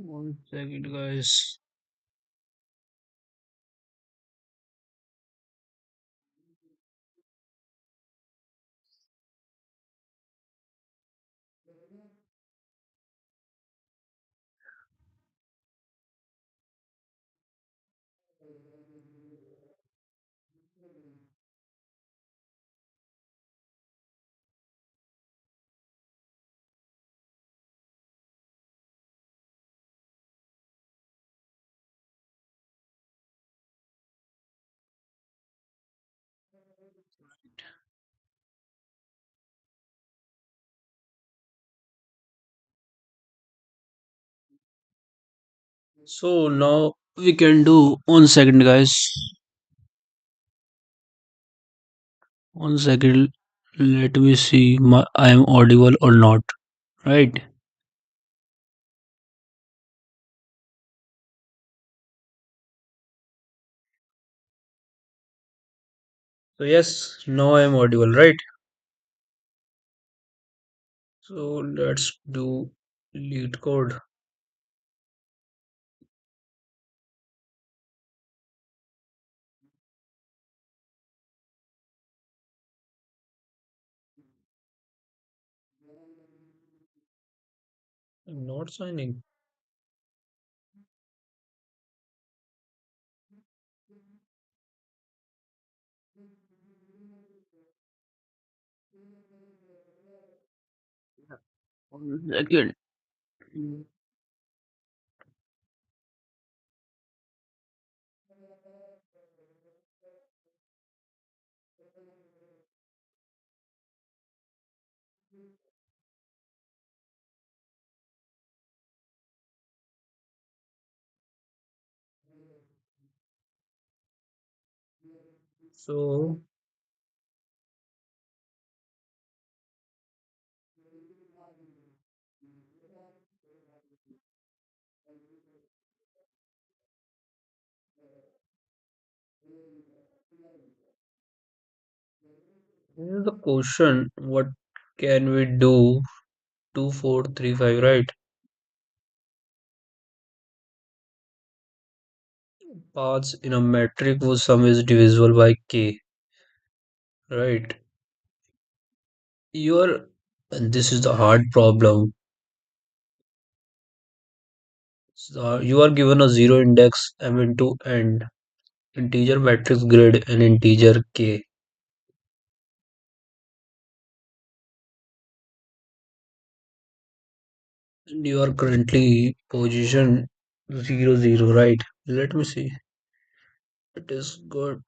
One second, guys. So now we can do 1 second, guys. 1 second. Let me see. I am audible or not. Right. So yes, now I am audible. Right. So let's do lead code. I'm not signing. One second. So here's the question. What can we do? 2435, right? Paths in a metric whose sum is divisible by k, right? You're, and this is the hard problem. So you are given a zero index m into n, integer matrix grid, and integer k. And you are currently position 0, 0, right? Let me see. It is good.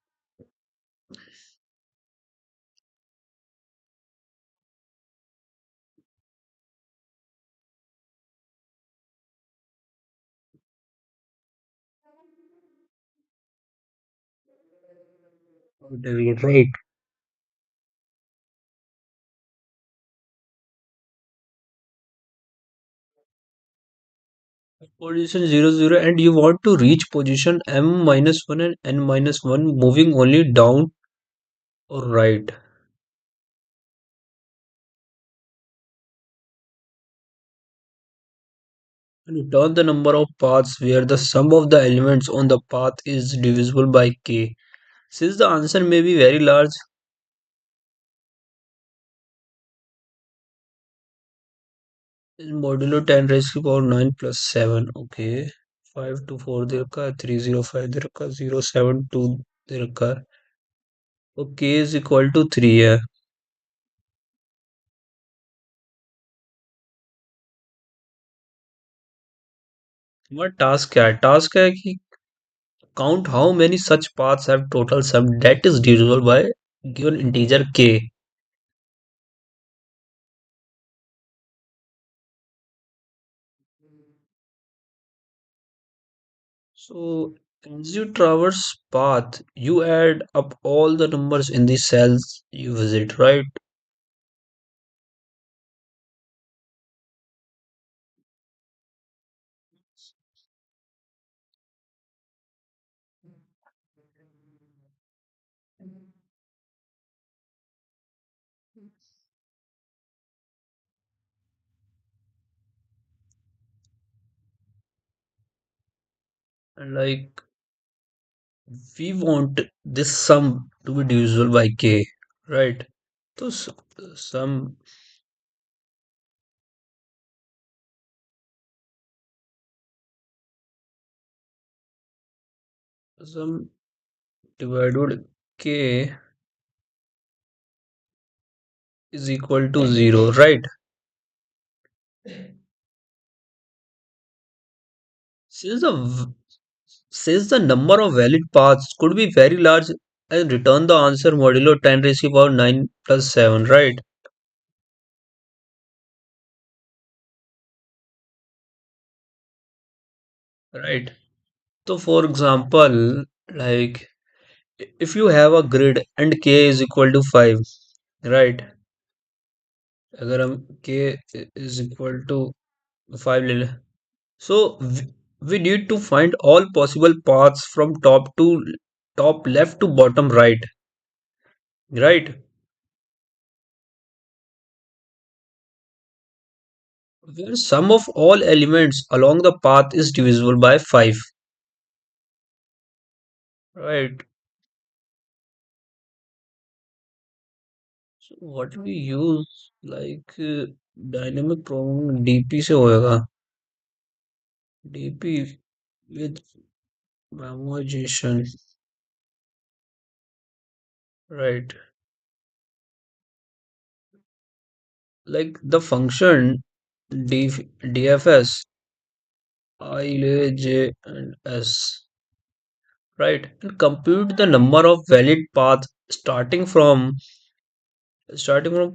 Right. Position 0, 0, and you want to reach position m minus 1 and n minus 1 moving only down or right. Return the number of paths where the sum of the elements on the path is divisible by k. Since the answer may be very large, is modulo 10 raised to power 9 plus 7. Okay. 5 to 4 there का 305 there का 072 there का. तो k is equal to 3 है. हमारा task क्या है? Task है कि count how many such paths have total sum that is divisible by given integer k. So as you traverse path, you add up all the numbers in the cells you visit, right? And like we want this sum to be divisible by k, right? So sum sum divided k is equal to 0, right? Since since the number of valid paths could be very large and return the answer modulo 10 raised to the power 9 plus 7, right? Right. So for example, like if you have a grid and k is equal to 5, right? अगर हम k is equal to 5 ले लें, so we need to find all possible paths from top left to bottom right, right? Where sum of all elements along the path is divisible by 5, right? So what we use like dynamic programming DP से होएगा, DP with memoization, right? Like the function dfs I, j, and s, right? And compute the number of valid paths starting from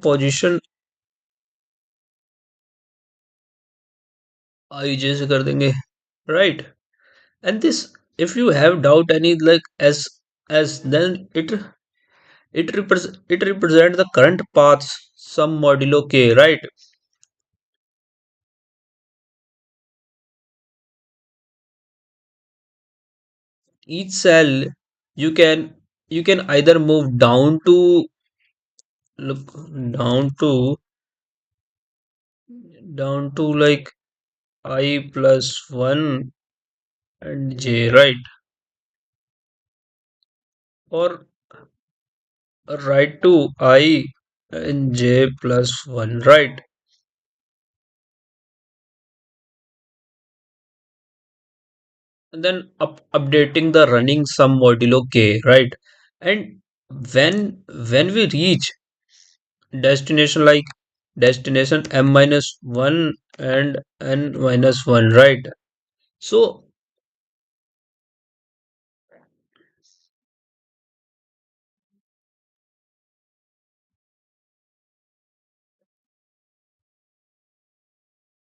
position I, j से कर देंगे, right? And this, if you have doubt any like as then it represent the current paths sum modulo k, right? Each cell you can you can either move look down to like I plus 1 and j, right? Or right to I and j plus 1, right? And then updating the running sum modulo k, right? And when we reach destination like destination m minus 1 and n minus 1, right? So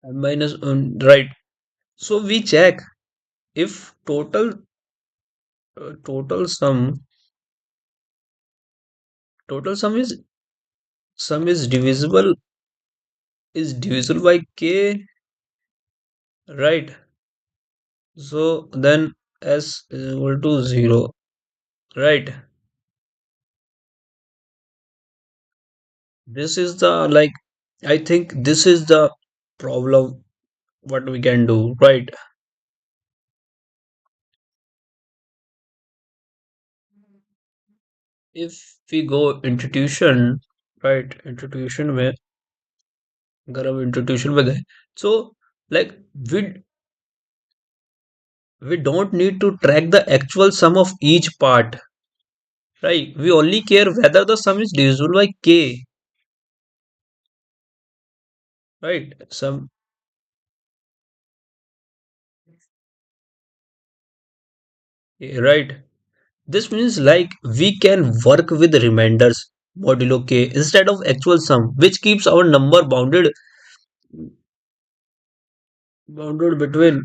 m minus 1, right? So we check if total sum is divisible by k, right? So then s is equal to 0, right? This is the like I think this is the problem what we can do, right? If we go institution, right? Institution में अगर हम institution में गए, so like we we don't need to track the actual sum of each part, right? We only care whether the sum is divisible by k, right? Some right. This means like we can work with reminders modulo k instead of actual sum, which keeps our number bounded between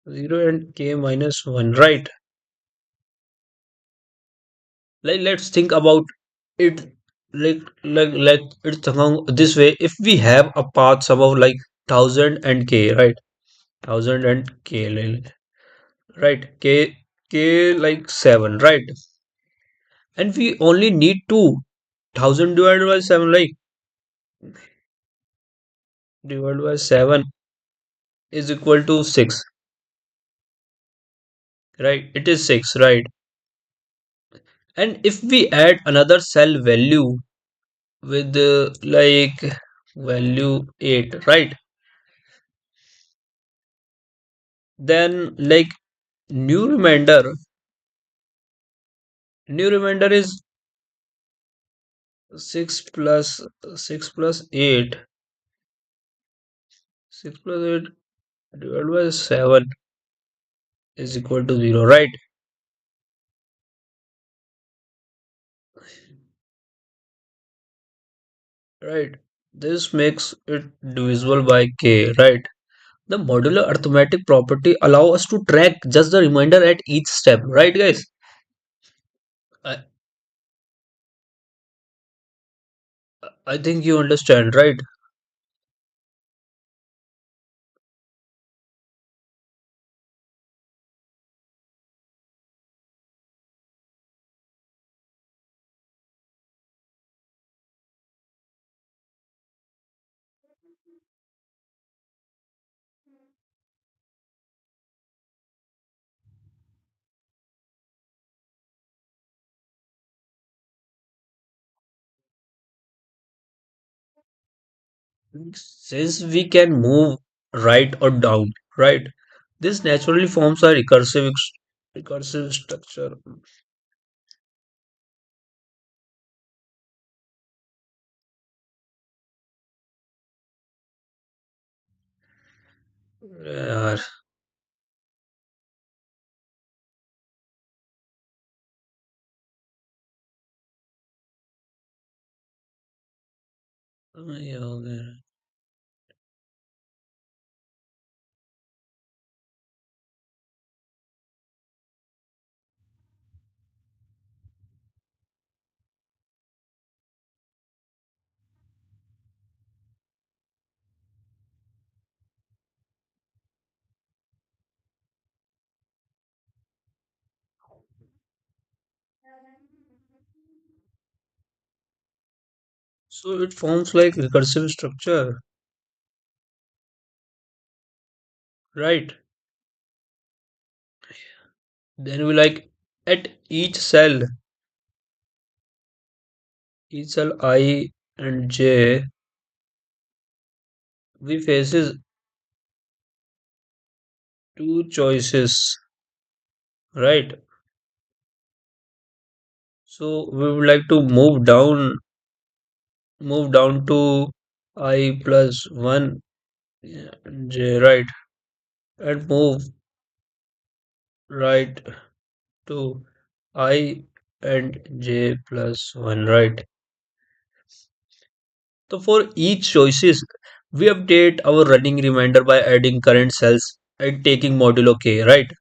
0 and k minus 1, right? Like let's think about it like it's among this way. If we have a path sum of like 1000 and k, right? 1000 and k, right? K like 7, right? And we only need 2000 divided by 7, like divided by 7, is equal to 6, right? It is 6, right? And if we add another cell value with value 8, right? Then new remainder, new remainder is 6 plus 6 plus 8, 6 plus 8 divided by 7 is equal to 0, right? Right. This makes it divisible by k, right? The modular arithmetic property allow us to track just the remainder at each step, right, guys? I, I think you understand, right? Since we can move right or down, right? This naturally forms a recursive structure. यार, ये हो गया। So it forms like recursive structure, right? Then we at each cell I and j, we faces two choices, right? So we would like to move down to I plus 1 j, right? And move right to I and j plus 1, right? So for each choices, we update our running reminder by adding current cells and taking modulo k, right?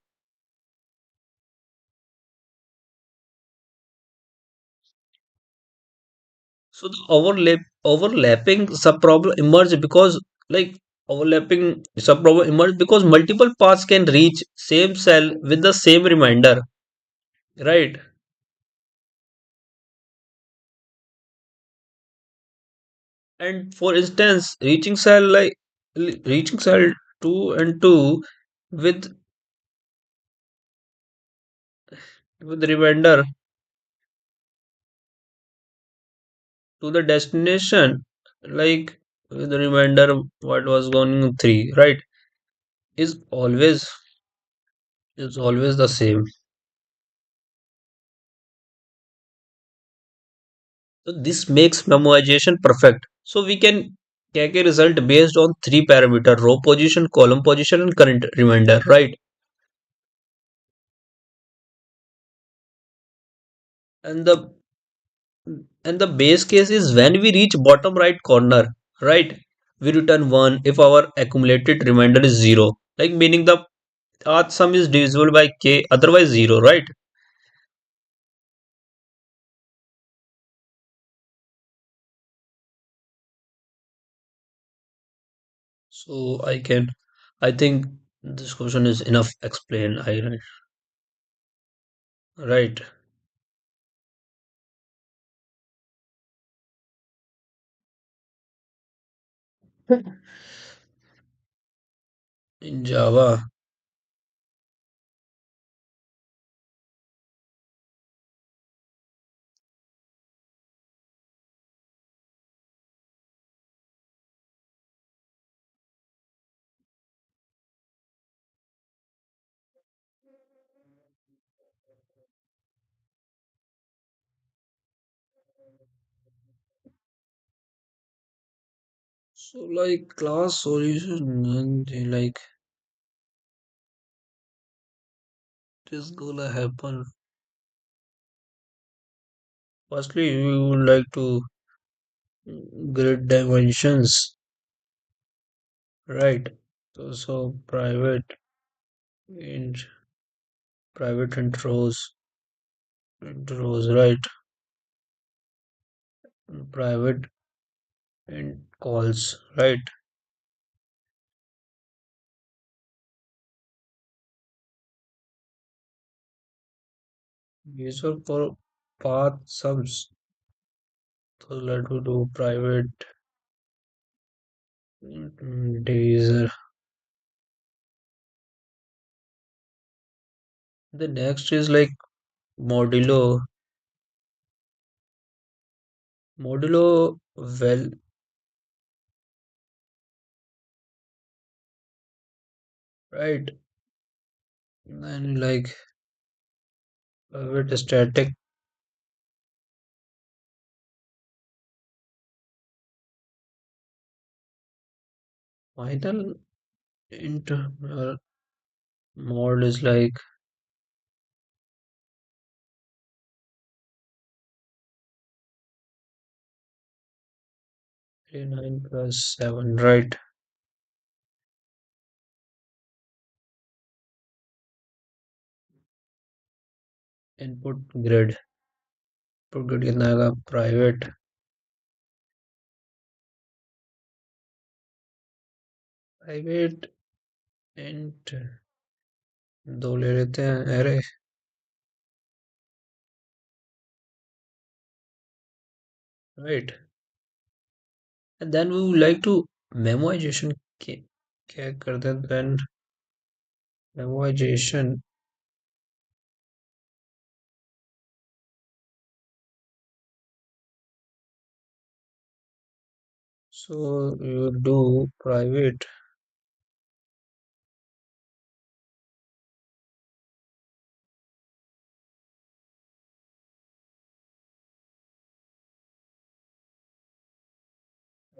So the overlapping subproblem emerge because overlapping subproblem emerge because multiple paths can reach same cell with the same reminder, right? And for instance, reaching cell 2 and 2 with reminder to the destination, like with the reminder what was going on 3, right? Is always the same. So this makes memoization perfect. So we can take a result based on three parameter: row position, column position, and current reminder, right? And the base case is when we reach bottom right corner, right? We return 1 if our accumulated reminder is 0. Like meaning the path sum is divisible by k, otherwise 0, right? So I think this question is enough explained. Right. in Java. So like class solution and like this gonna happen. Firstly, we would like to grid dimensions, right? So and private and rows, right? Private and calls, right? These are for path sums. So let me do private divisor. The next is like modulo. Well, right? And like private static final int mod is like 39 plus 7, right? Input grid. Input grid कितना आएगा private private int दो ले लेते हैं array, right? And then we would like to memoization क्या करते हैं then memoization. So you do private.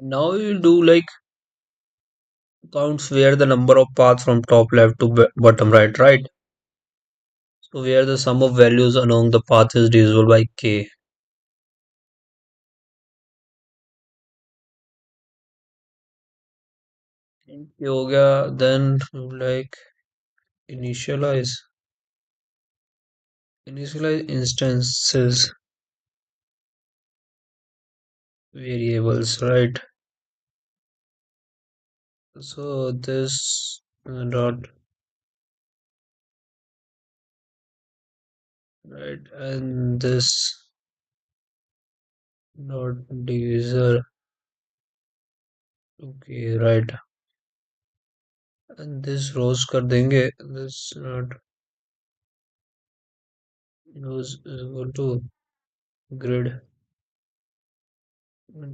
Now you do like counts where the number of paths from top left to bottom right, right? So where the sum of values along the path is divisible by k. ये हो गया then like initialize initialize instances variables, right? So this dot, right, and this dot divisor, okay, right, and this rows कर देंगे this dot rows is equal to grid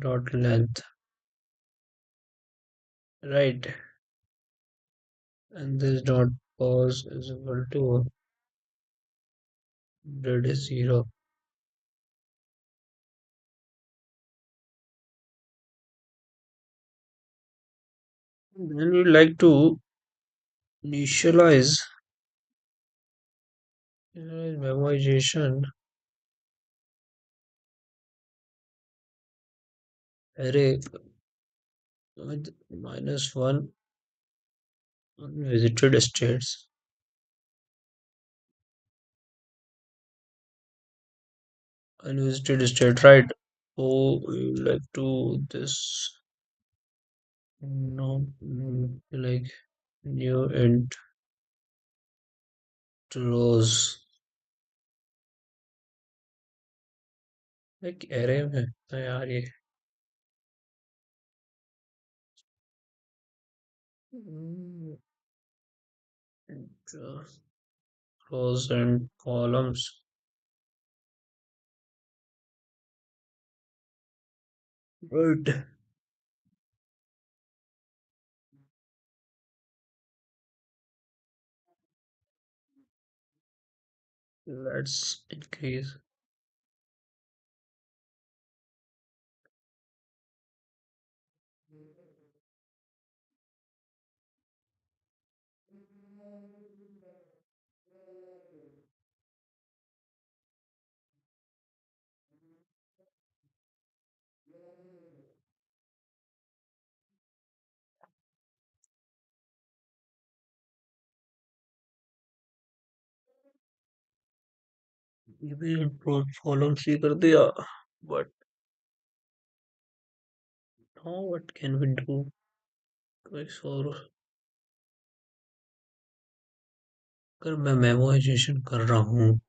dot length, right, and this dot pause is equal to grid is 0. Then we like to initialize memoization array with -1 unvisited states. Unvisited state, right? So we like to this no like new int rows like array में है यार ये and, rows and columns. Right. Let's increase. ये भी columns ही कर दिया. But now what can we do? Guys, और अगर मैं मेमोराइजेशन कर रहा हूँ,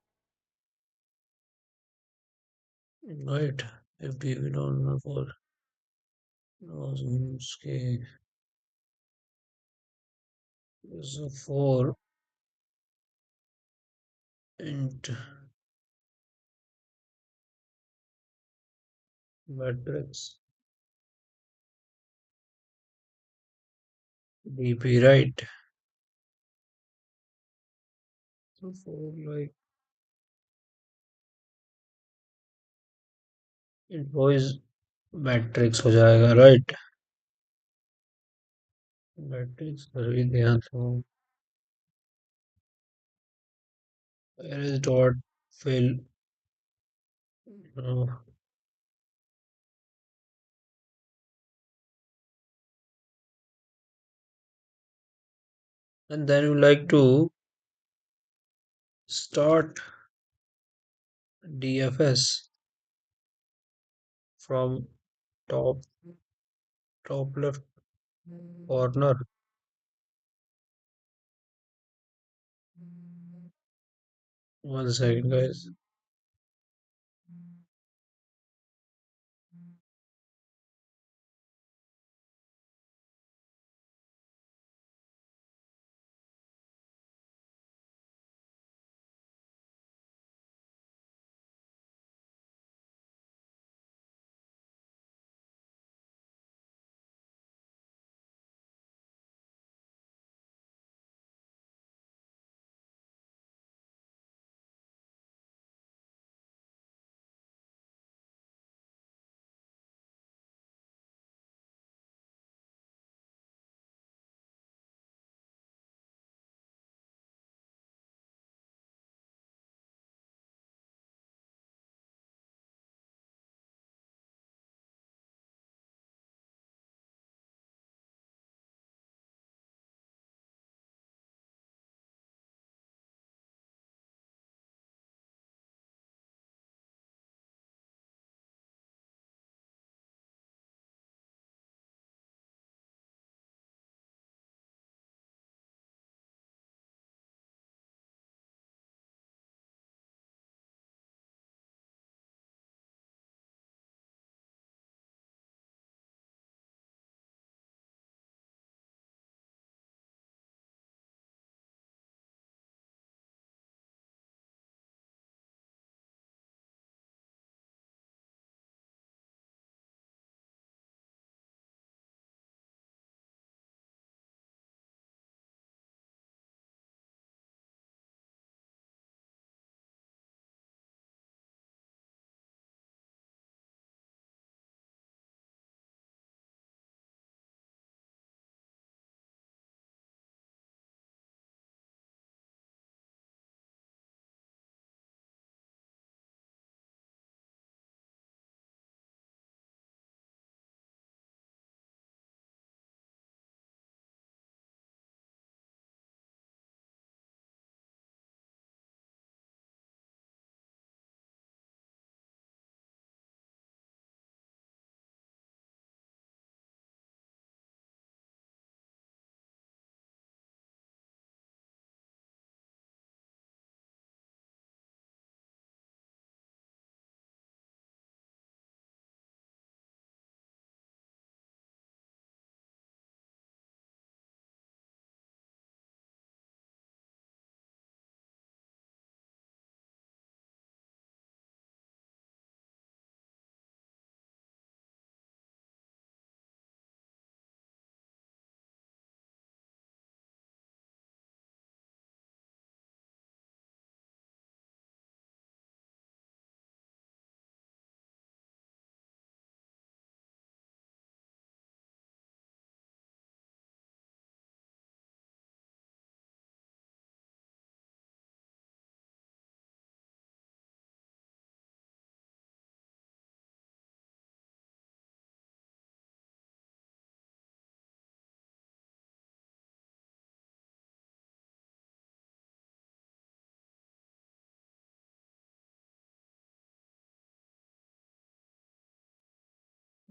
right? If we don't know for के is a 4 int matrix dp, right? So for like invoice matrix हो जाएगा, राइट? मैट्रिक्स कर भी दिया तो arrays dot fill, uh, and then you like to start DFS from top top left corner. 1 second, guys.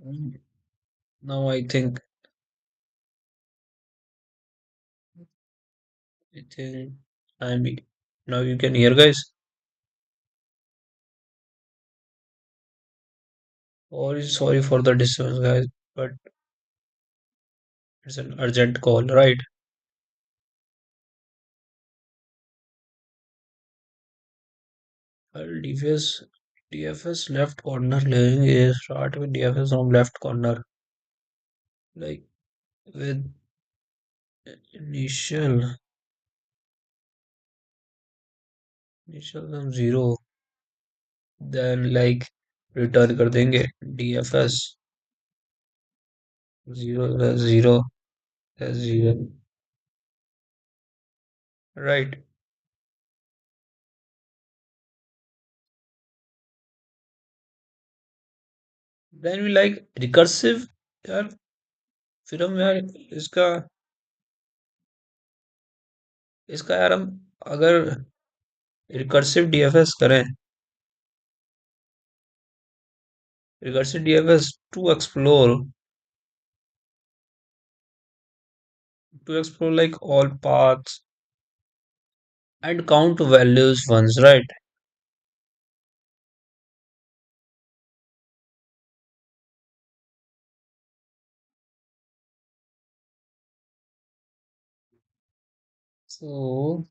Mm, Now I think I'm now you can hear guys. Sorry for the disturbance guys, but it's an urgent call, right? Well, DFS left corner लेंगे start with DFS from left corner like with initial initial sum zero then like return कर देंगे DFS zero plus zero plus zero, right? Then we like recursive यार फिर हम यार इसका इसका यार हम अगर रिकर्सिव डीएफएस करें recursive DFS to explore like all paths and count values once, right? So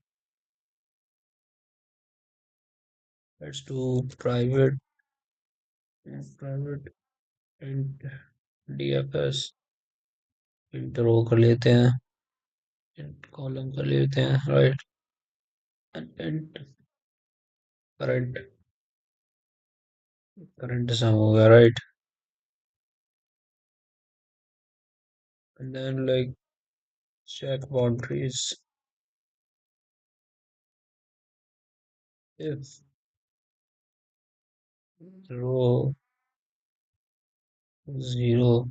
let's do private and DFS enter वो कर लेते हैं कॉलम कर लेते हैं right and current current sum हो गया right and then like check boundaries if row zero.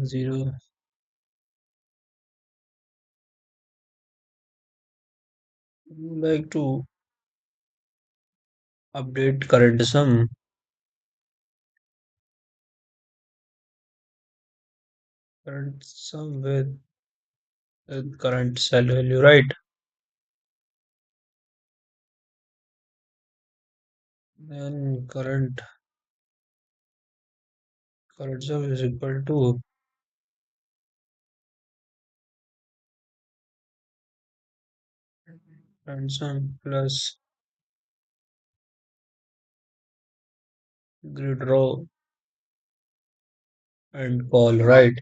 Zero. Like to update current sum with current cell value, right? Then current sum is equal to current sum plus grid row and call, right?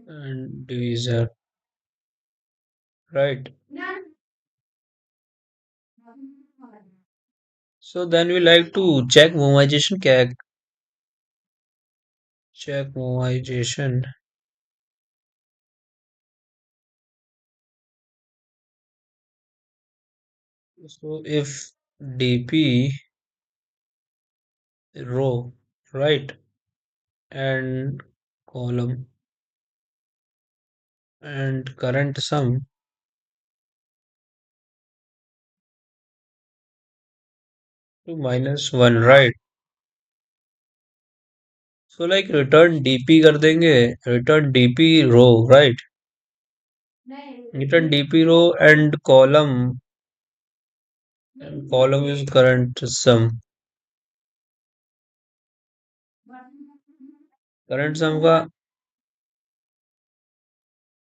And divisor, right? So then we like to check minimization क्या है? Check minimization. So if dp row, right, and column and current sum to minus one, right? So like return dp कर देंगे return dp row, right? Return dp row and column is current sum. Current sum का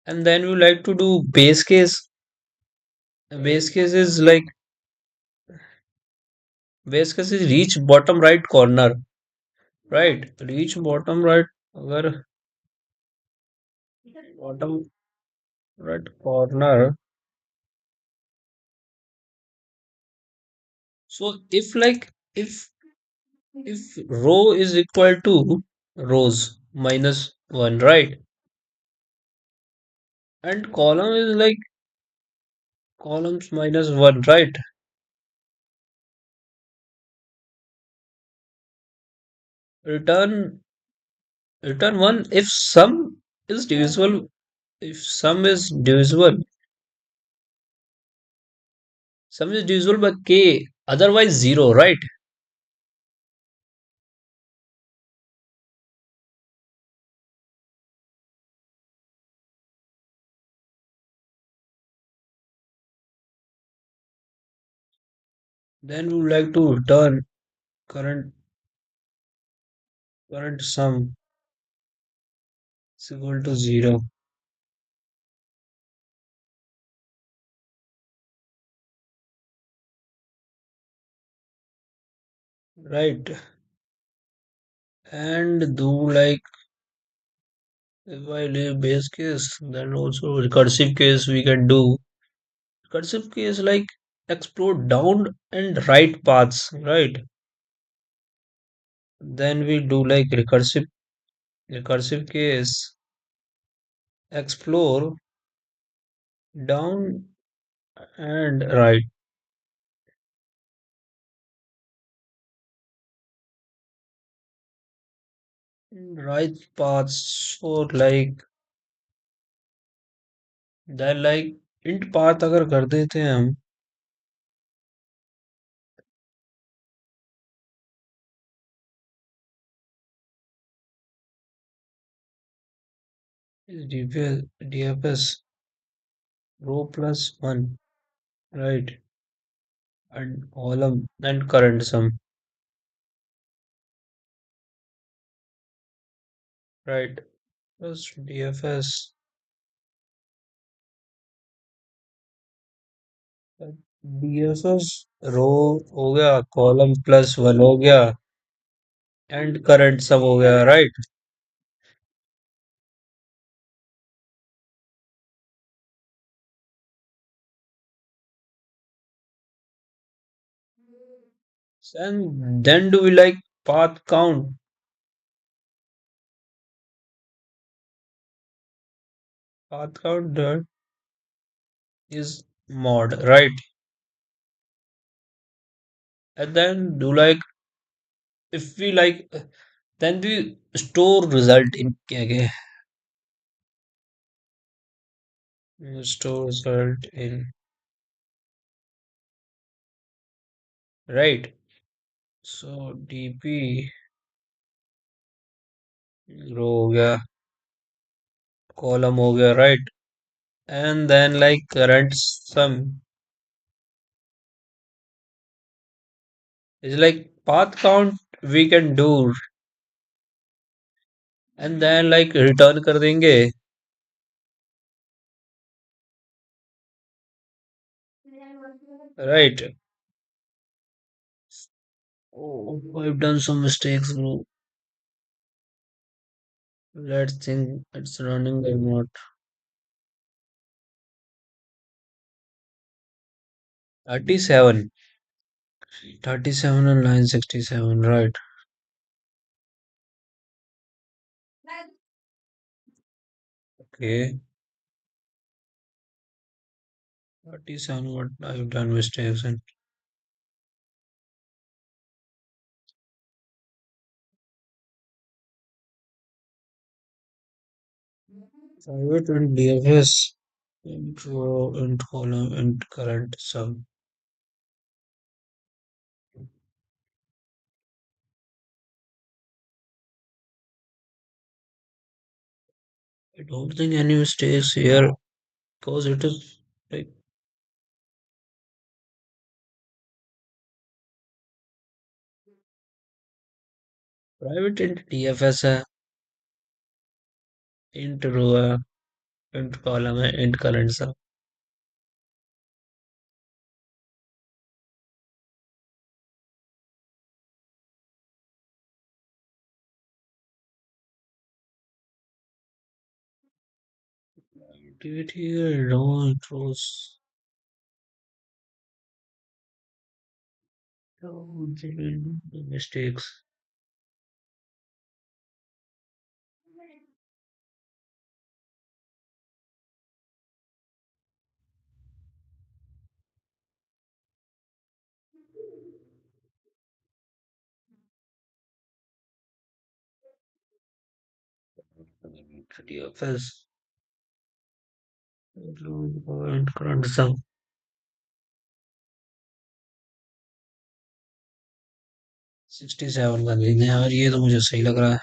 and then we like to do base case. Base case is like base case is reach bottom right corner, right? Reach bottom right अगर bottom right corner. So if row is equal to rows, minus 1, right? And column is like columns minus 1, right? Return return 1 if is divisible sum is divisible sum is divisible by k, otherwise 0, right? Then we would like to return current current sum is equal to 0, right? And do like if I leave base case, then also recursive case we can do. Recursive case like explore down and right paths, right? Then we do like recursive case explore down and right paths for like then like int path अगर कर देते हैं हम is dfs row plus 1, right? And column and current sum, right? Plus dfs dfs रो हो गया, column plus 1 हो गया, and current sum हो गया, right? And then do we like path count? Path count that is mod, right? And then do like if we like then we store result in क्या क्या store result in, right? So dp रो हो गया, column हो गया, right? And then like current sum is like path count we can do, and then like return कर देंगे, right? Oh, I've done some mistakes, bro. Let's think it's running or not. 37. 37 and line 67, right? Okay. 37, what I've done mistakes in. Private and DFS. Intro and column and current sum. I don't think any mistakes here because it is like private int DFS है, int row है, int column है, int current sum. Activity row intros. Oh, mistakes. DFS and current sum 67 का देंगे यार, ये तो मुझे सही लग रहा है।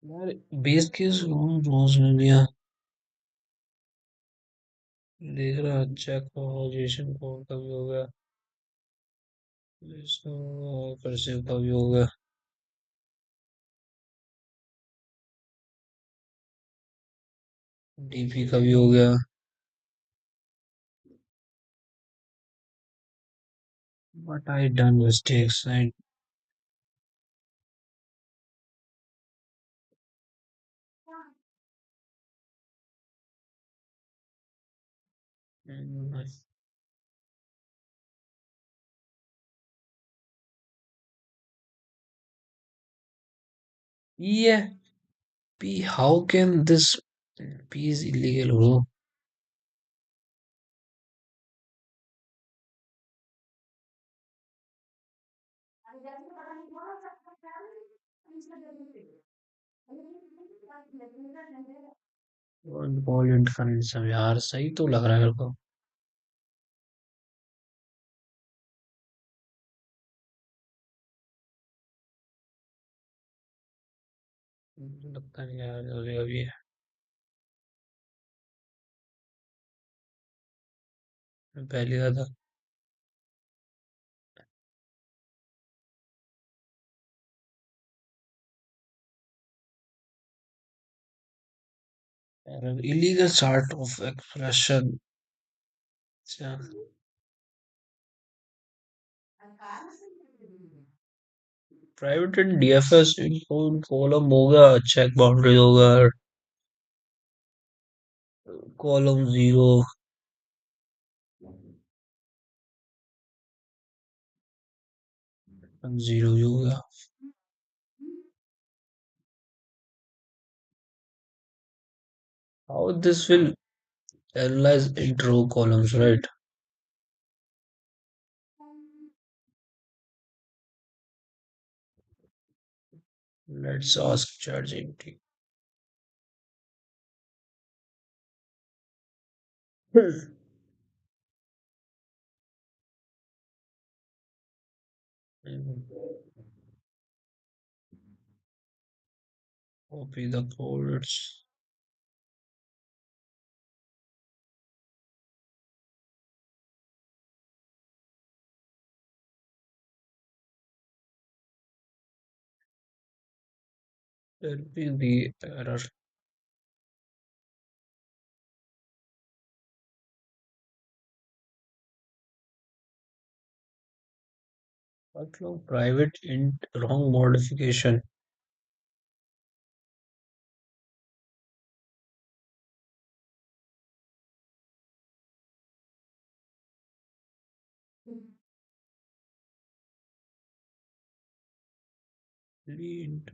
यार बेस केस रोज में लिया, देख रहा चेक पोजीशन कोड का भी हो गया, कर्सिव का भी हो गया, डीपी का भी हो गया। But I done mistakes and yeah, P, how can this P is illegal, bro? Violent current सब यार सही तो लग रहा है मेरे को। मुझे लगता नहीं यार अभी अभी पहली था। Illegal sort of expression. अच्छा, प्राइवेट एंड डीएफएस कॉलम होगा, चेक बाउंड्री होगा, कॉलम जीरो जीरो भी होगा। How this will analyze intro columns, right? Let's ask ChatGPT. Copy the codes. Repeat the error. What long private int wrong modification? Int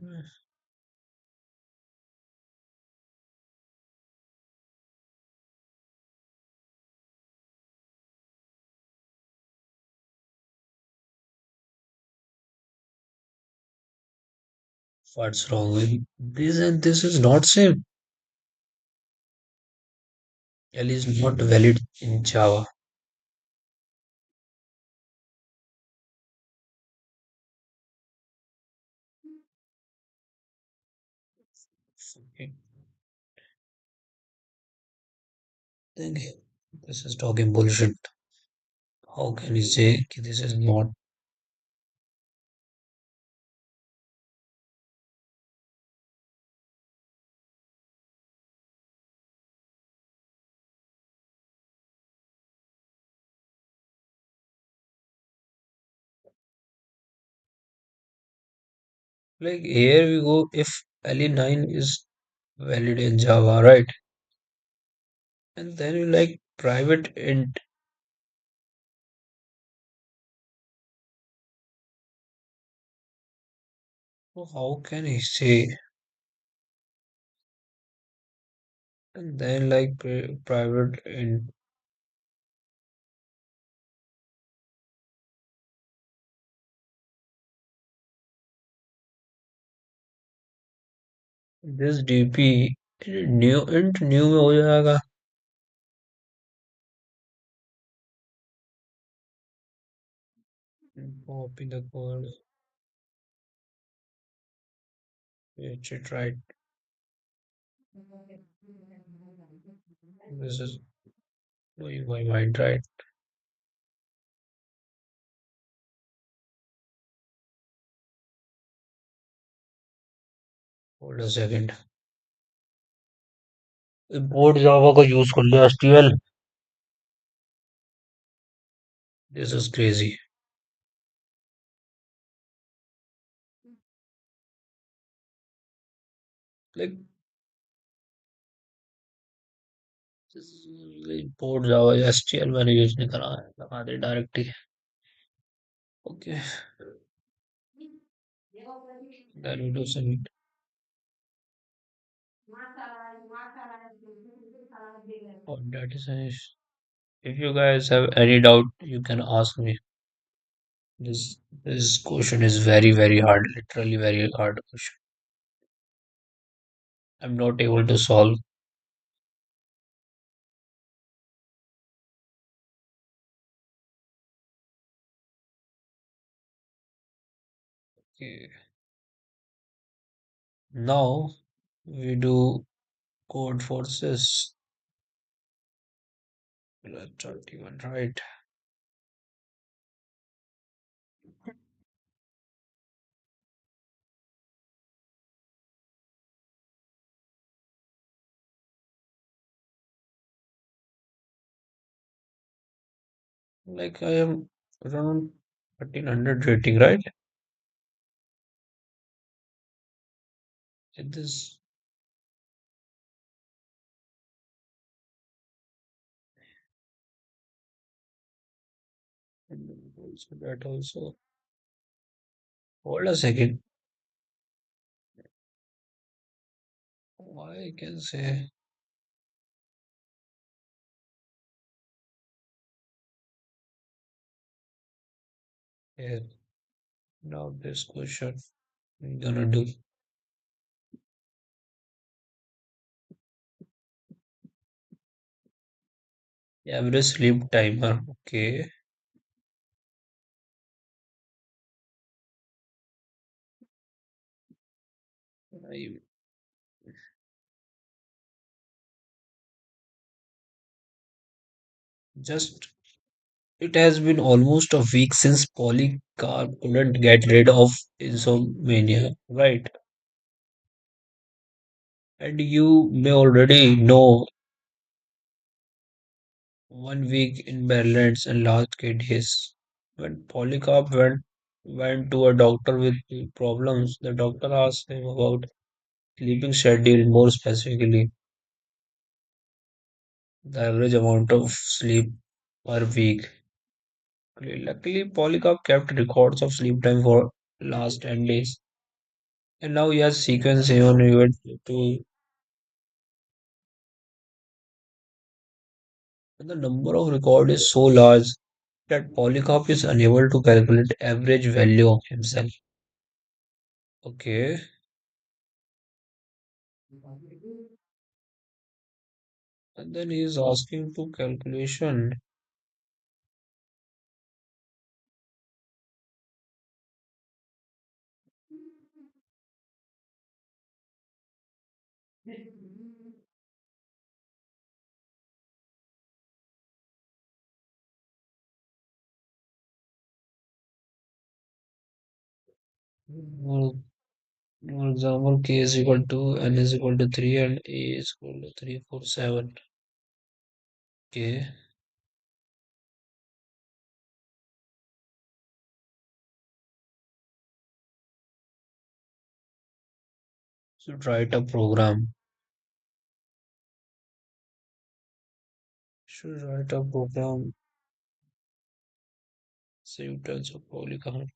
what's wrong with this, and this is not same. L is not valid in Java. Okay. Then this is talking bullshit. How can you say this is not? Like here we go if LE9 is valid in Java, right? And then you like private int. So how can I say? And then like private int. This DP new int new में हो जाएगा. Copy the code. It's it right. This is blowing my mind, right? Hold a second. Import Java का use कर लिया STL. This is crazy. Like import Java STL मैंने use नहीं करा है. लगा दे directly. Okay. Then we do submit. Oh, that is an issue. If you guys have any doubt, you can ask me. This this question is very hard. Literally very hard question. I'm not able to solve. Okay. Now we do code forces. 21, right? Like I am around 1300 rating, right? It is also that also. Hold a second. I can say yeah. Now this question I'm gonna do average sleep timer. Okay. I just it has been almost a week since Polycarp couldn't get rid of insomnia, right? And you may already know 1 week in Berlin's and last days. When Polycarp went to a doctor with problems, the doctor asked him about sleeping schedule, more specifically, the average amount of sleep per week. Luckily, Polycarp kept records of sleep time for last 10 days. And now he has sequence even to the number of record is so large that Polycarp is unable to calculate average value of himself. Okay. And then he is asking to calculation. For for example, k is equal to n is equal to 3 and a is equal to 347. Okay. Should write a program. Should write a program. Save tells of polygon.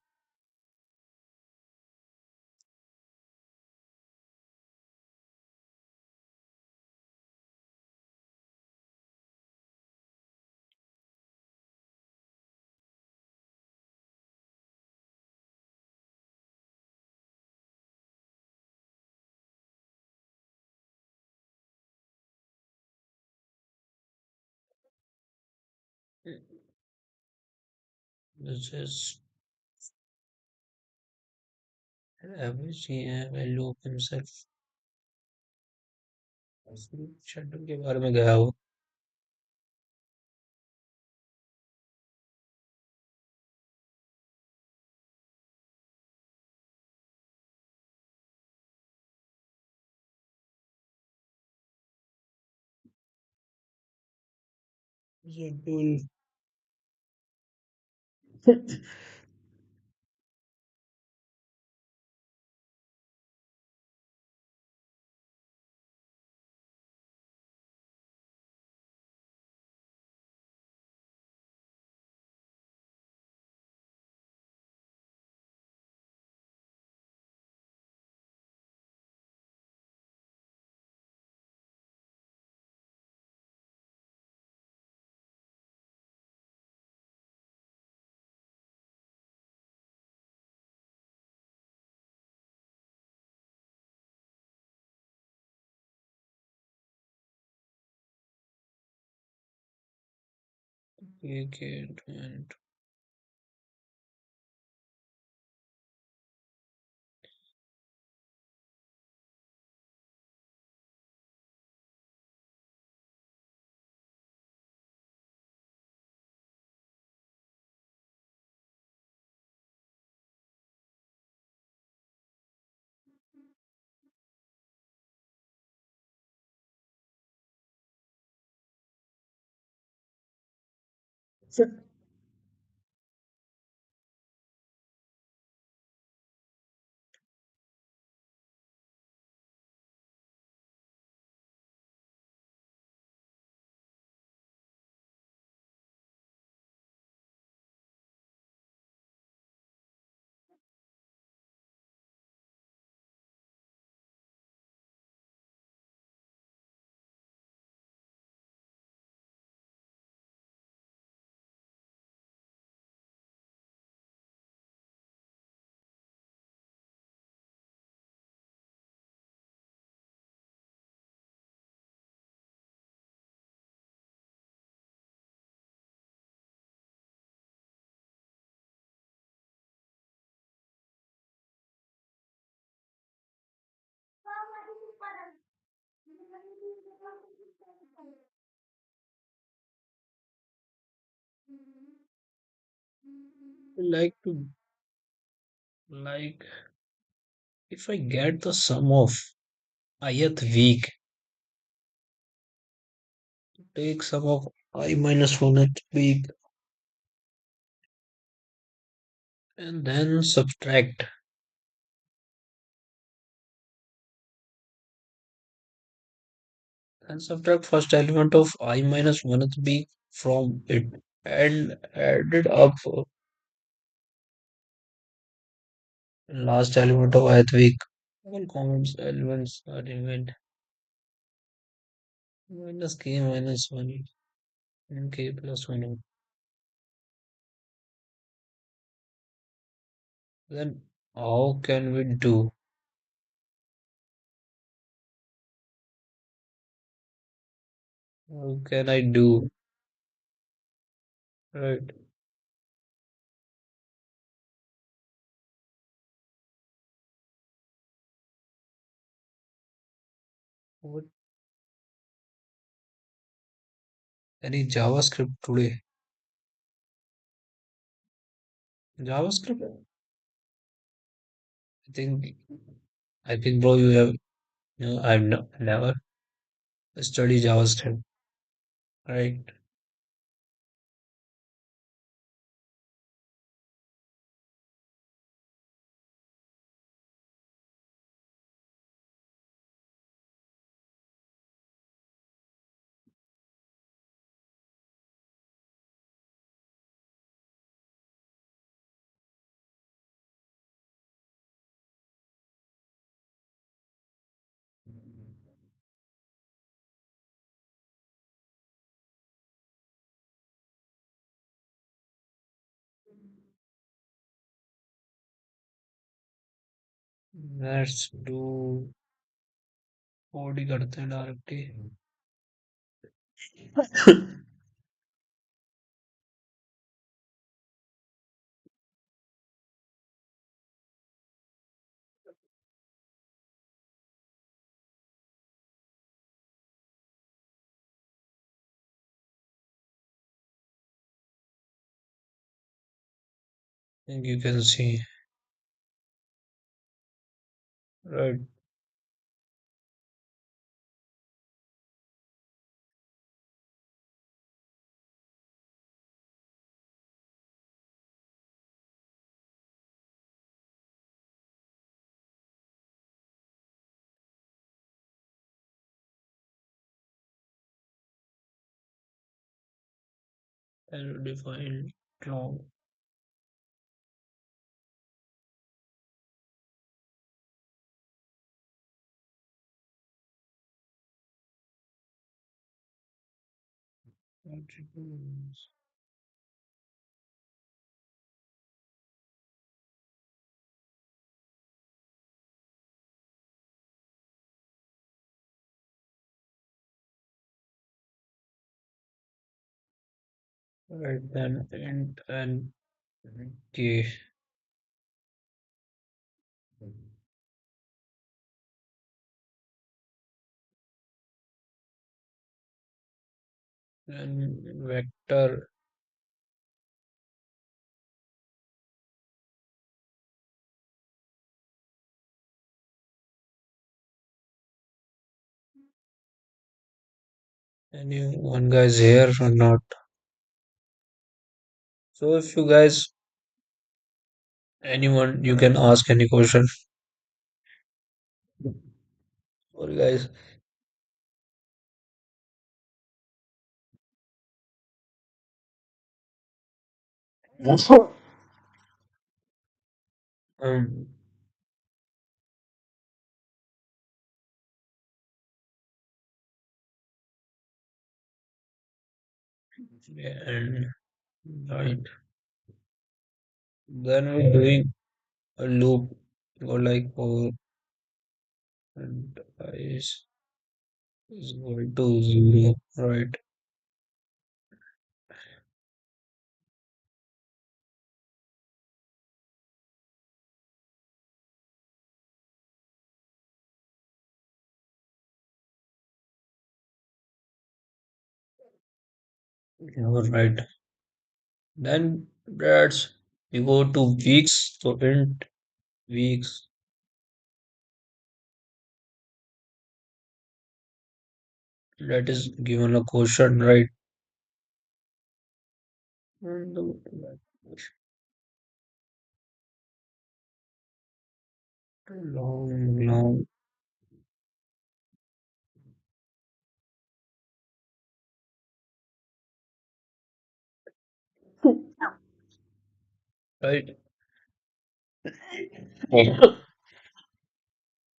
This is average value of himself. Schedule के बारे में गया वो schedule and like to like if I get the sum of ith week, take sum of I minus 1th week and then subtract first element of I minus 1th week from it and add it up last element of ith week. All common elements are event minus k minus 1 and k plus 1. Then how can we do? How can I do? Right. What any JavaScript today? JavaScript? I think I think bro you have I've never studied JavaScript. Right. Let's do code ही करते हैं directly. You can see, right? And define long. Attributes. Right then, and okay, and vector. Anyone guys here or not? So if you guys, anyone, you can ask any question. Sorry guys. Um, yeah, and right. Then we're doing a loop or like for and is equal to zero, right? All right. Then that's we go to weeks. So int weeks, that is given a question, right? And long, right?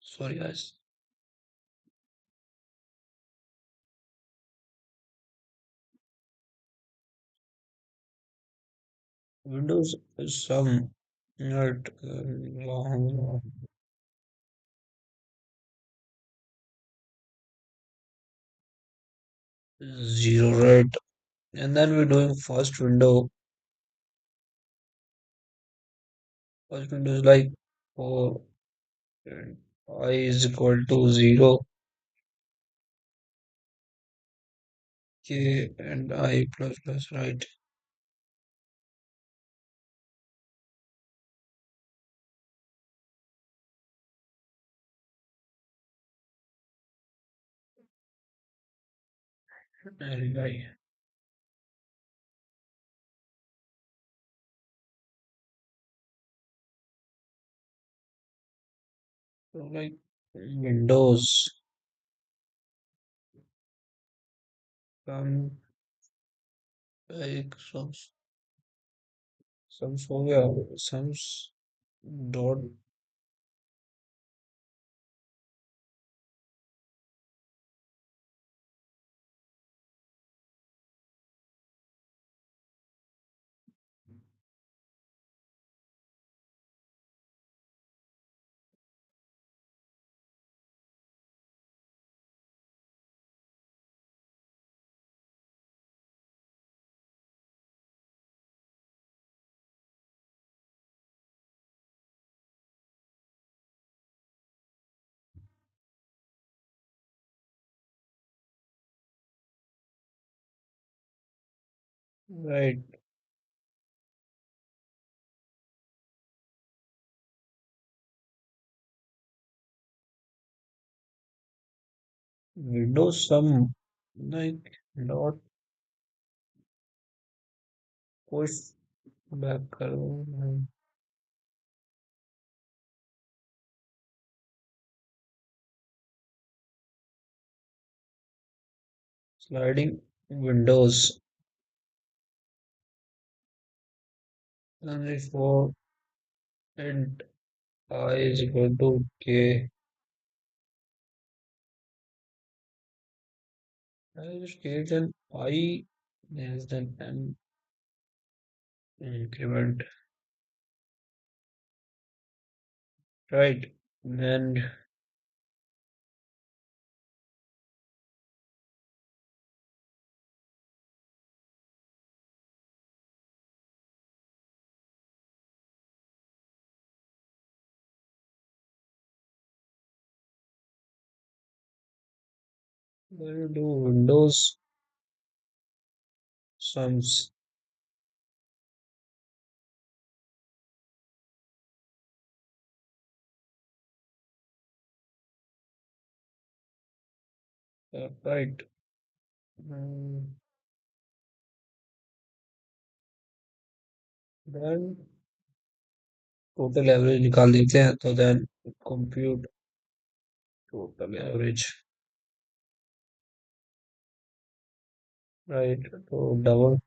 Sorry, guys. Windows is some not long zero, right? And then we're doing first window. First window is like for and I is equal to zero, k and I plus plus, right? And I. So like Windows, some like some so yeah, some dot. Right. Windows some like not push back sliding windows only for and I is equal to K. I is K then I less than M increment. Right. And when you do Windows sums, right. Mm, then total average निकाल देते हैं तो then compute total average. Right. So double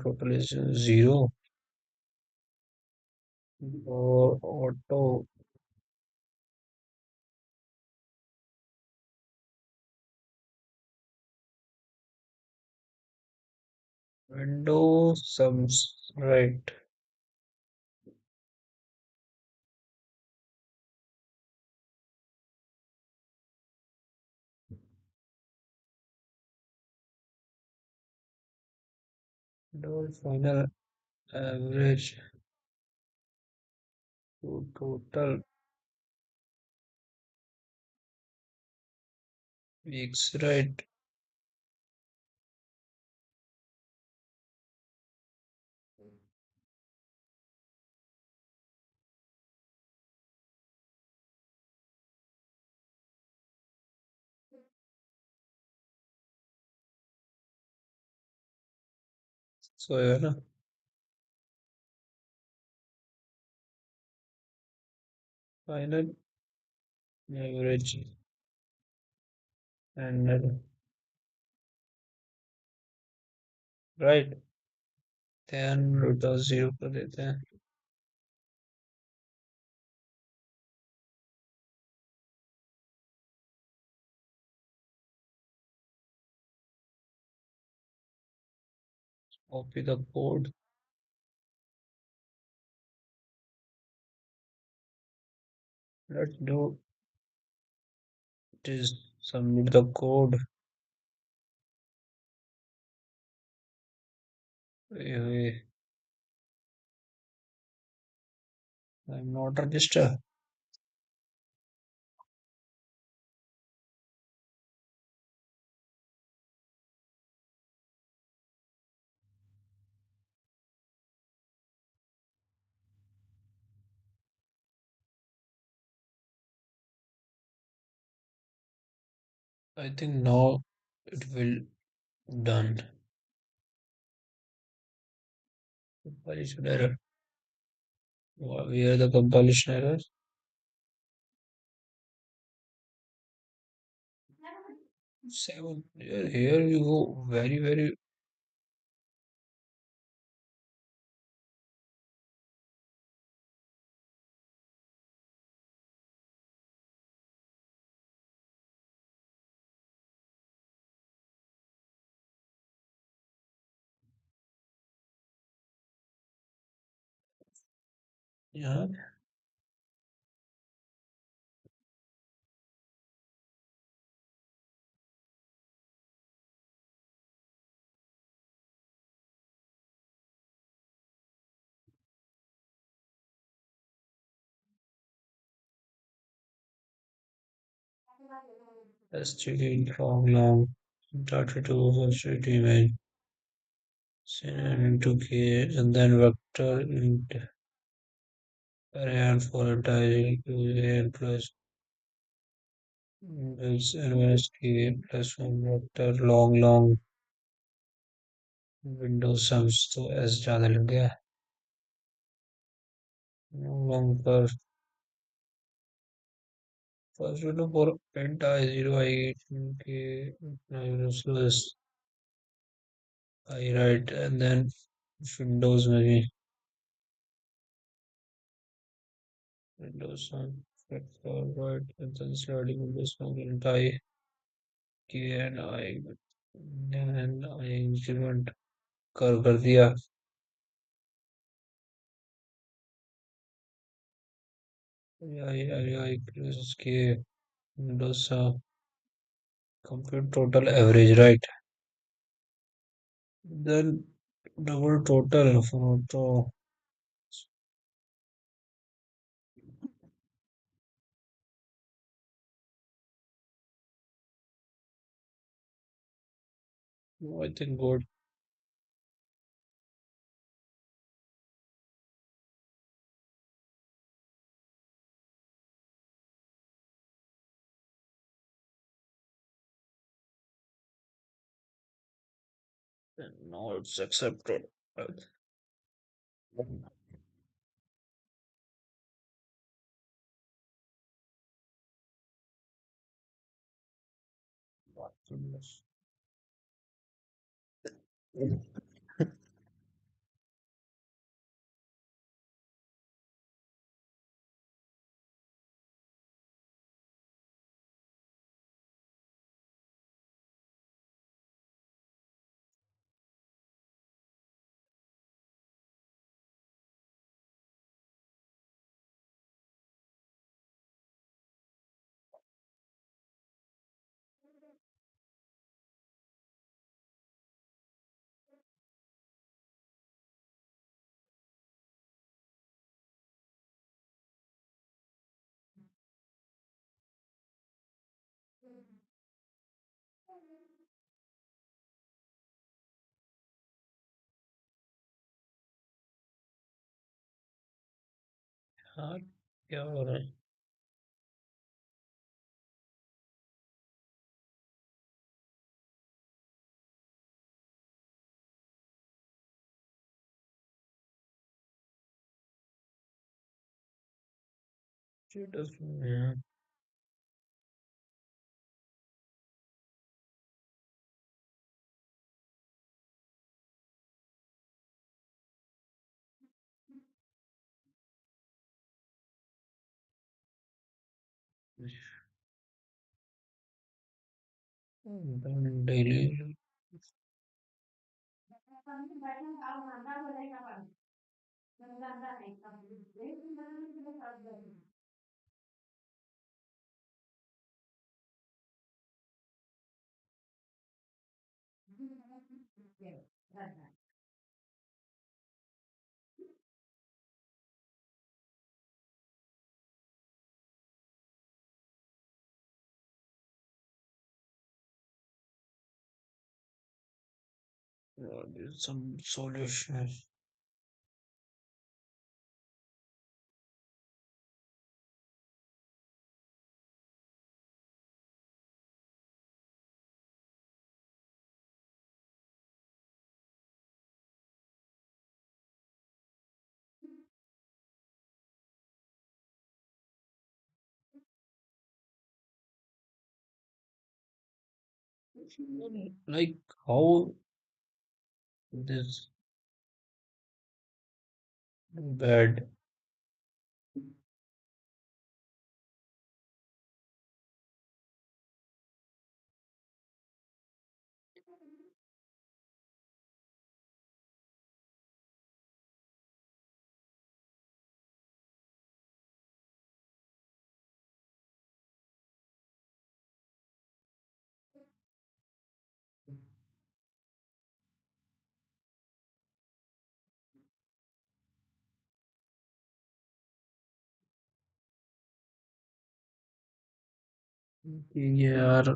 total is zero or auto window sums. Right. Double final average to total weeks. Right. So yeah, na? Final average and right. Then root of zero कर देते हैं. Copy the code. Let's do this. Submit the code. Eh, I'm not registered. I think now it will done. Compilation error. Where the compilation error? 7. Here you go. Very, very. Yeah. That's checking long, long. 32 first image, send into K, and then vector int array and for entire and plus is NS K plus one vector long Windows sums तो S ज्यादा लग गया long first window for int I 0 I K plus I write and then Windows maybe Windows sum vector right and then sliding Windows sum int I K and I increment कर दिया I plus K Windows compute total average right then double total for auto. No, I think good. Now it's accepted. हाँ क्या हो रहा है Status में daily some solution like how this bad कि यार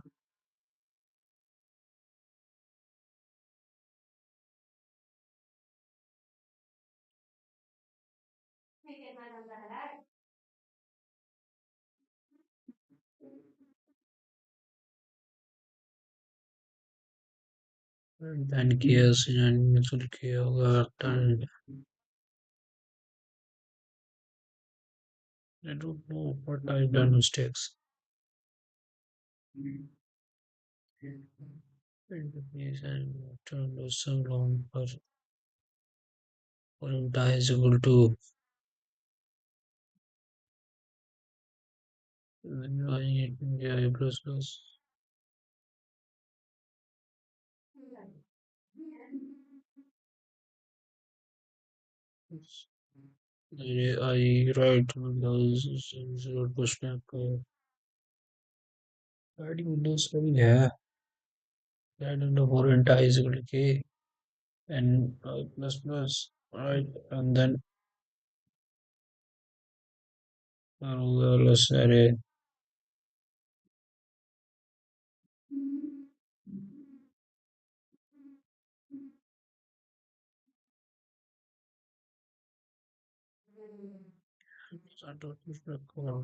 बैन किया सुन किया होगा turn I don't know what I've done mistakes. Please and turn to some long for entire is equal to yeah, plus plus yeah, I write Windows zero pushback writing Windows 7 yeah and the for entire is equal to K and plus plus right and then plus array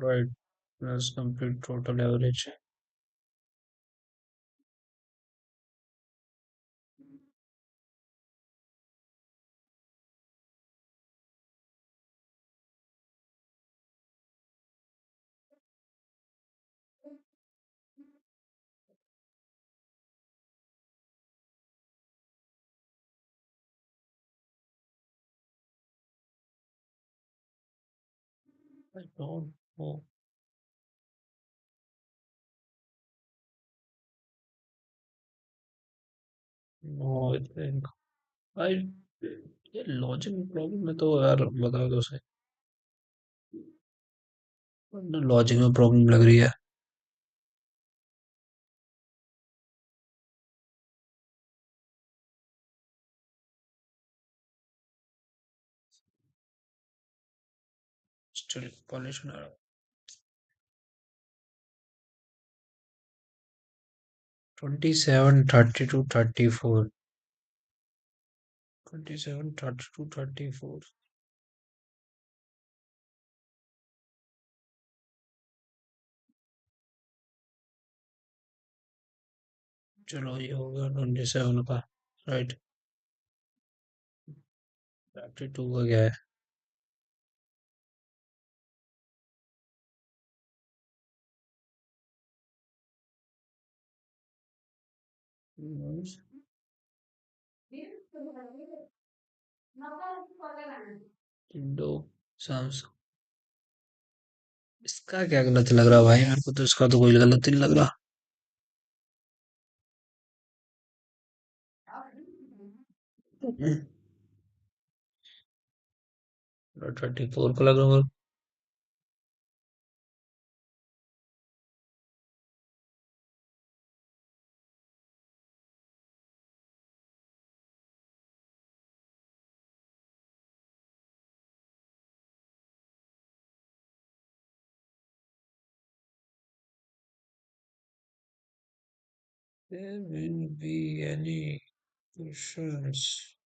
right plus complete total average. I don't know. No, I think I ये logic problem में तो यार बता दो सही logic में problem लग रही है स्टिल पॉल्यूशन 27 32 34 27 32 34 चलो ये हो गया 27 का राइट 32 का क्या है विंडो साम्स इसका क्या गलत लग रहा भाई मेरे को तो इसका तो कोई गलत ही नहीं लग रहा 34 का लग रहा है 'There will be any questions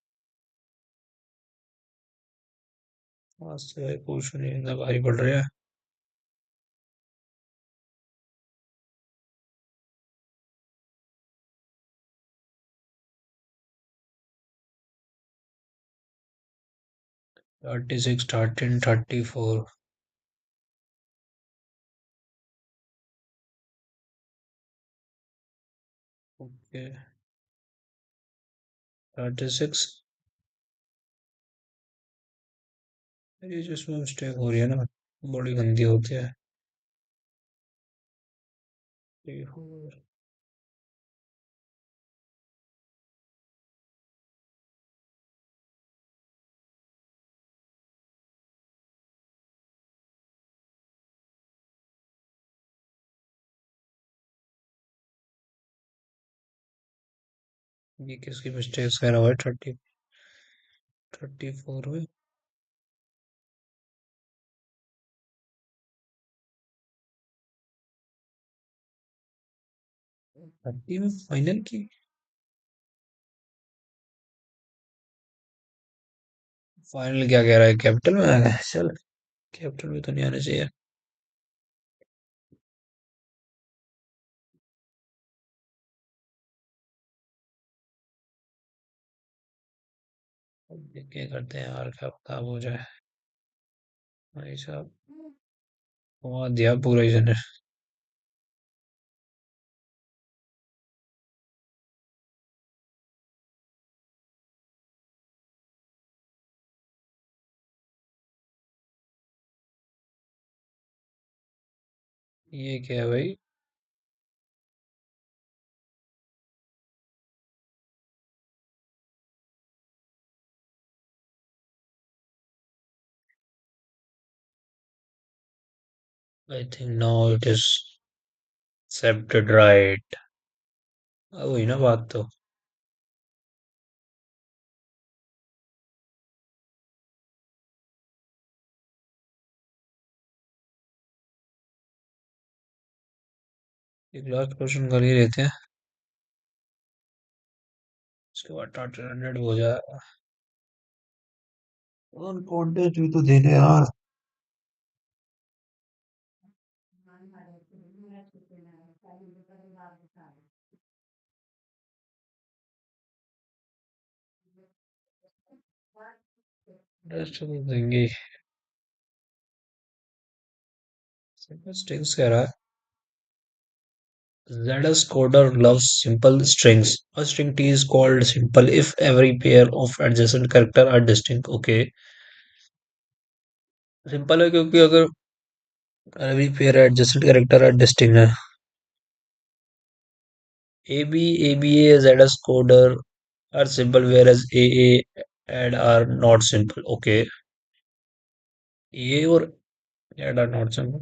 आज से क्वेश्चन ही ना भारी पड़ रहा है 36 13 34 ओके 36 ये जिसमें मिस्टेक हो रही है ना बड़ी गंदी होती है 34 ये किसकी मिस्टेक कह रहा है 34 में 30 में फाइनल की फाइनल क्या कह रहा है कैपिटल में आ गया चल कैपिटल में तो नहीं आना चाहिए। अब क्या करते हैं यार, क्या पता हो जाए। भाई साहब, वहाँ दिया पूरा ही ने। ये क्या है भाई? I think now it is accepted, right? वही ना बात तो। एक लास्ट क्वेश्चन कर ही लेते हैं, उसके बाद टाटा हंड्रेड हो जाए। और कॉन्टेस्ट भी तो देने यार। टेस्ट तो देंगे ही। सिंपल स्ट्रिंग्स कह रहा है। ZS coder loves simple strings. A string T is called simple if every pair of adjacent character are distinct. Okay, simple है क्योंकि अगर every pair adjacent character are distinct है। ABA ZS coder are simple whereas AA add are not simple. Okay, A or add are not simple.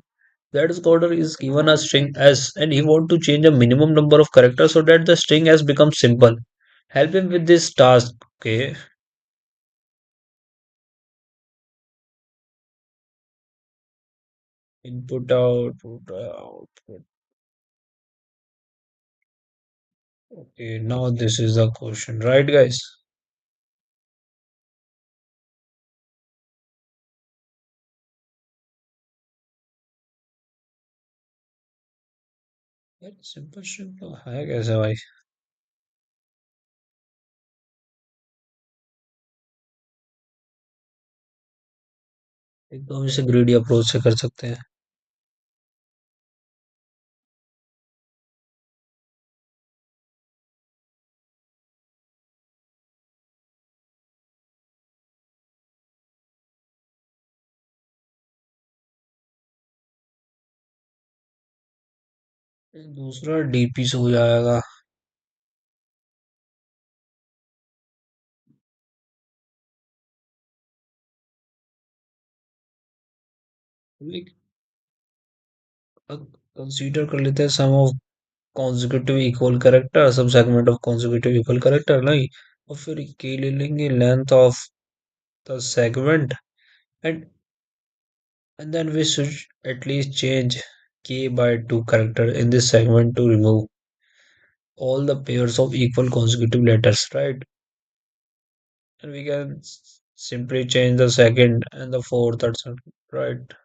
ZS coder is given a string S and he want to change a minimum number of characters so that the string S becomes simple. Help him with this task. Okay. Input output output. Okay, now this is the question, right, guys? यार simple simple है कैसे भाई? एक तो हम इसे greedy approach से कर सकते हैं। दूसरा डीपी से हो जाएगा। लाइक कंसीडर कर लेते हैं सम ऑफ कॉन्जिक्यूटिव इक्वल करेक्टर, सब segment of consecutive equal character नहीं। और फिर के ले लेंगे length of the segment and and then we should at least change k by 2 character in this segment to remove all the pairs of equal consecutive letters, right? And we can simply change the second and the fourth, etc. Right?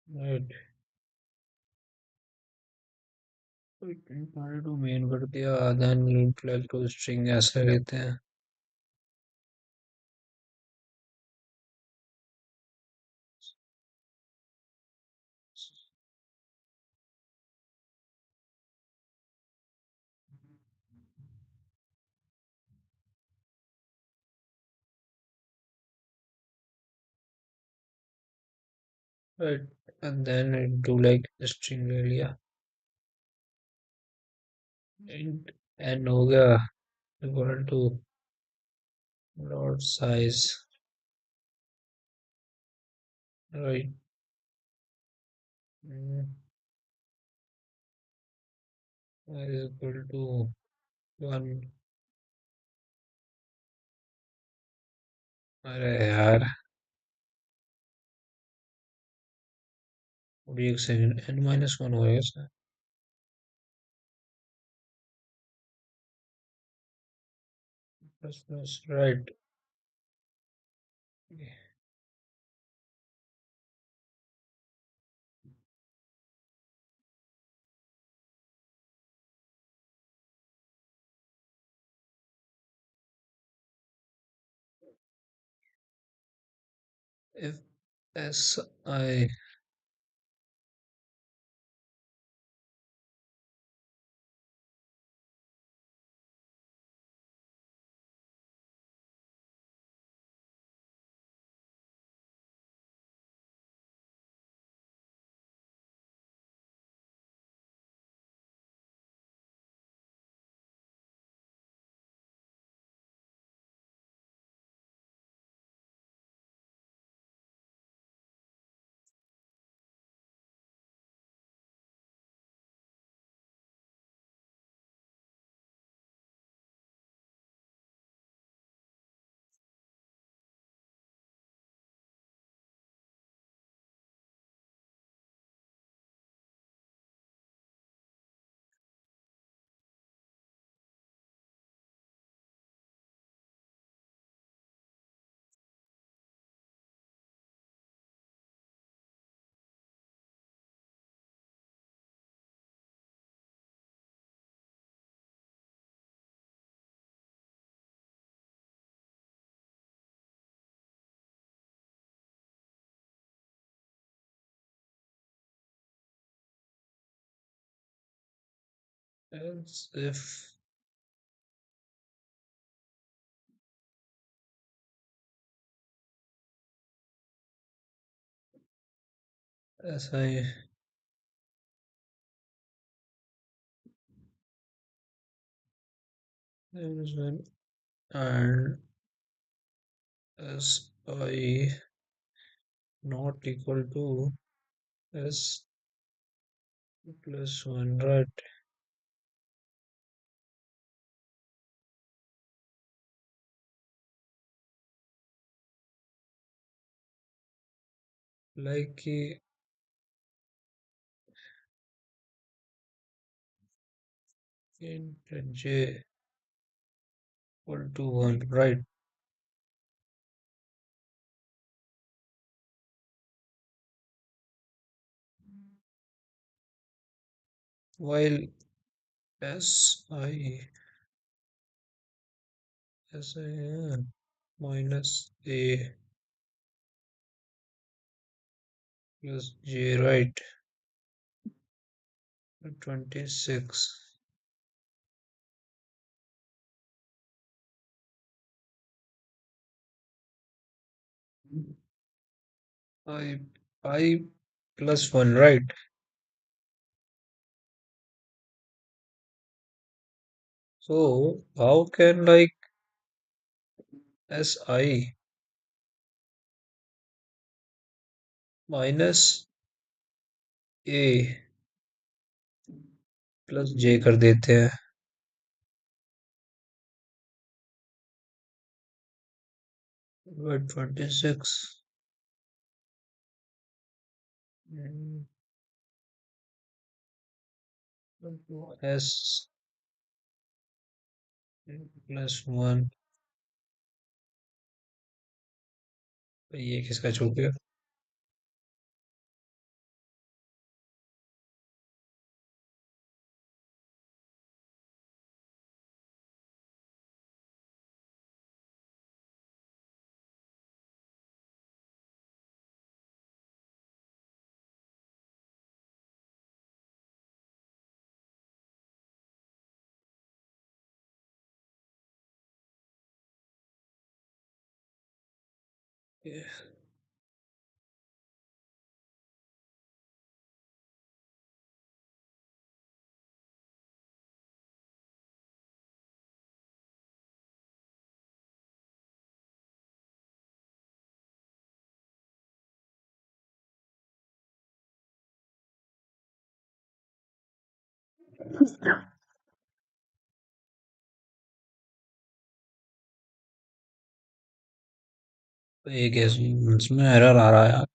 Right. Two main कर दिया then plus two string ऐसे लेते हैं right and then it do like string ले लिया int n हो गया equal to dot size right mm, is equal to 1 अरे यार अभी एक सेकंड n माइनस वन होएगा इसमें plus plus right if si else if si is one and si not equal to s plus 1 right like int j equal to 1 right while si minus a plus j right 26 I plus 1 right so how can like si minus a plus J कर देते हैं but 26 S plus one ये किसका छूट गया Yeah. तो ये कैसे इसमें एरर आ रहा है यार।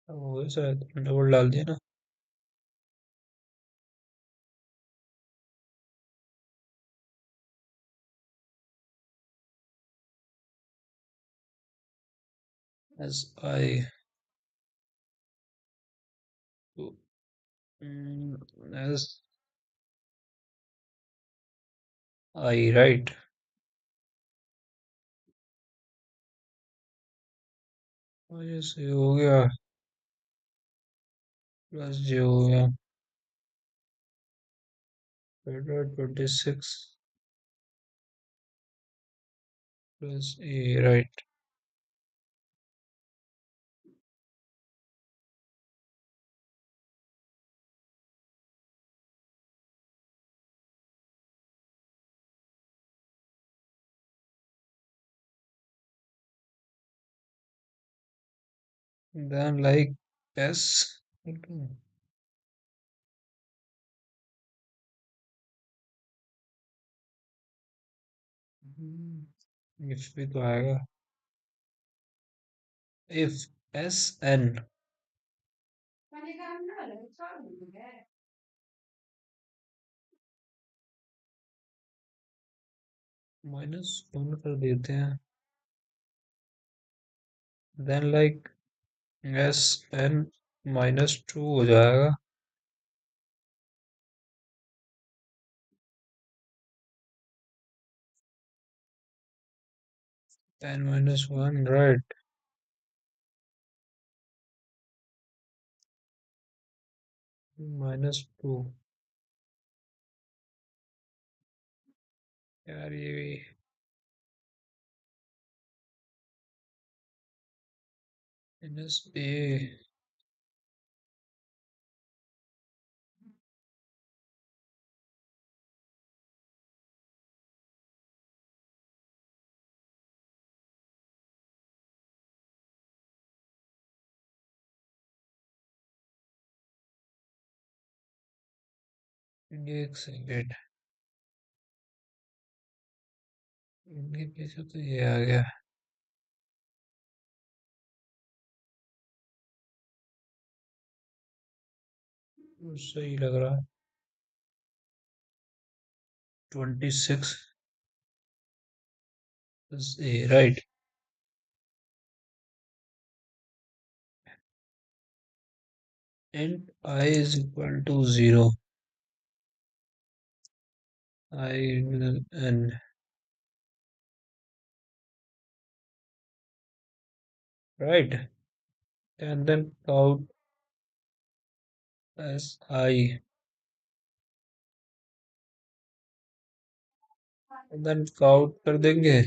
वो शायद डबल डाल दिया ना। S I S I right. ये सही हो गया। प्लस जे हो गया। 26 plus A right. Then like S. If भी तो आएगा। इफ एस एन -1 कर देते हैं। देन लाइक एस एन -2 हो जाएगा। 10 - 1 राइट। -2 यार ये भी ए। एक सेकेंड। इनके पीछे तो ये आ गया। सही लग रहा है। 26 A right. And I is equal to 0। I N right. And then cout S I and then cout कर देंगे।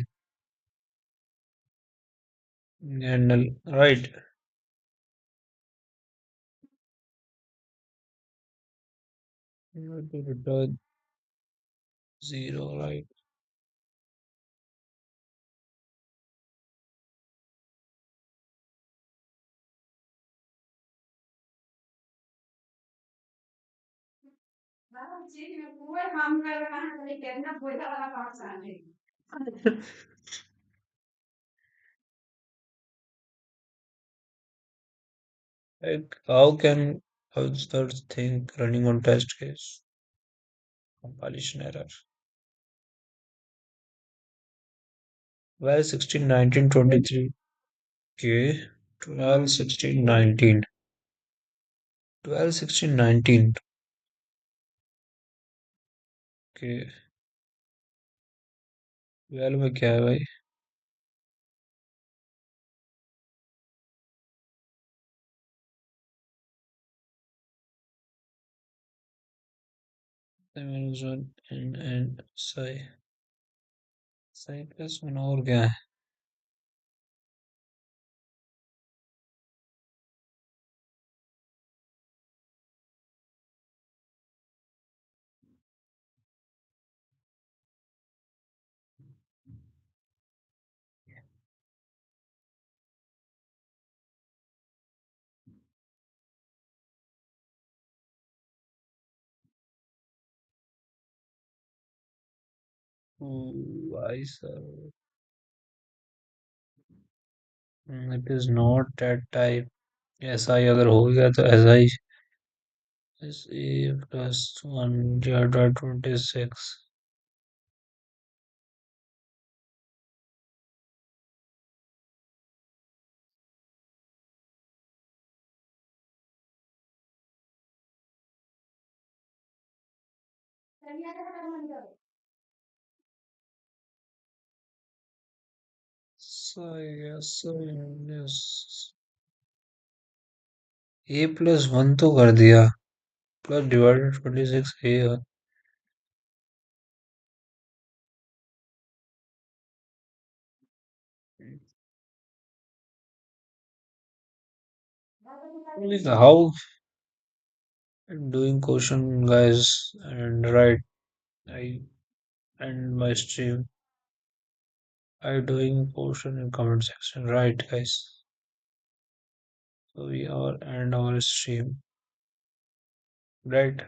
Endl right. Return 0 right. Like, how can users think running on test case? Compilation error. Well, 16, 19, 23. Okay. 12, 16, 19. 12, 16, 19. Okay. 12 में क्या है भाई? Amazon and psi plus 1 और क्या है? भाई sir, it is not that type. ऐसा ही अगर हो गया तो ऐसा ही SA plus 1 divided by 26. So yes, so yes. A plus 1 तो कर दिया, प्लस डिवाइडेड 26 A है। How I'm doing question, guys, and right, I end my stream. I doing question in comment section, right, guys? So we are end our stream, right?